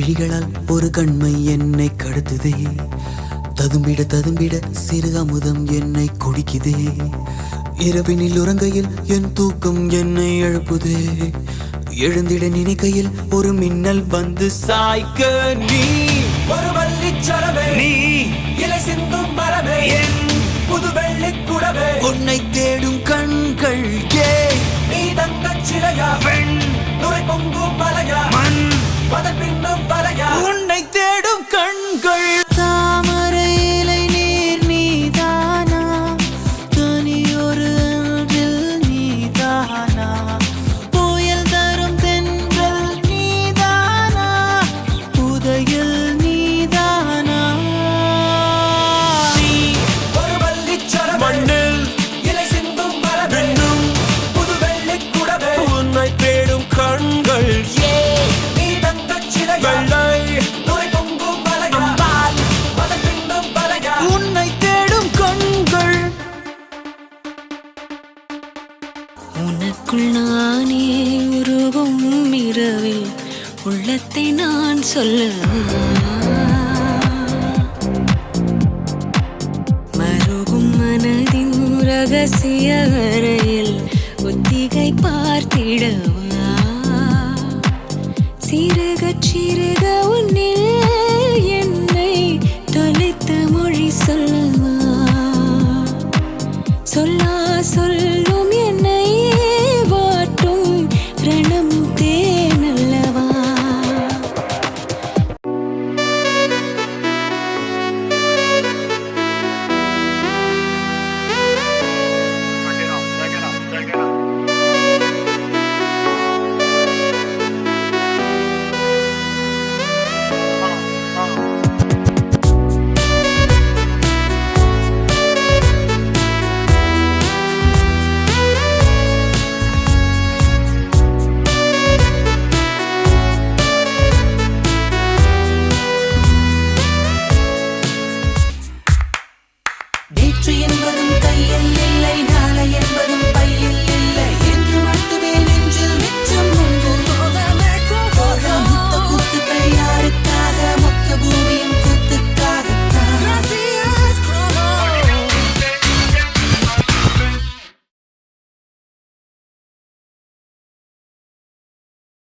விழிகளால் ஒரு கண்மை என்னை கடத்துதே. ததும்பிட ததும்பிட சிறு அமுதம் என்னை குடிக்குதே. இரவினில் உறங்கையில் என் தூக்கம் என்னை எழுப்புதே. எழுந்திட நினைக்கையில் ஒரு மின்னல் வந்து சாய்க்க நீ ஒரு வள்ளிச்சரமே, நீ இலை சிந்தும் மரமே, என் புது வெள்ளிக்குடமே, உன்னை தேடும் கண்கள் ஏ நீ தங்கச் சிலையா, பெண் நுரை பொங்கும் மலையா, மண் மதன் பின்னும் வலையா, உன்னை தேடும் கண்கள். தாமரை இலை நீர் நீதானா, தனி ஒரு அன்றில் நீதானா, புயல் தரும் தென்றல் நீதானா, புதையல் நீதானா. நீ ஒரு வள்ளிச்சரமே, மண்ணில் இலை சிந்தும் மரமே, பெண்ணும் புது வெள்ளிக்குடமே, உன்னை தேடும் கண்கள் ஏ நீ தங்கச் சிலையா, வெள்ளை நுரை பொங்கும் மலையா, அம்பாள் மதன் பின்னும் வலையா, உன்னை தேடும் கண்கள். உனக்குள் நானே உருகும் இரவில் உள்ளத்தை நான் சொல்ல மருகும் மனதின் ரகசிய அறையில் ஒத்திகை பார்த்திடவா சிறுகச் சிறுக உன்னில் என்னை தொலைத்த மொழி சொல்லவா சொல்லா சொல்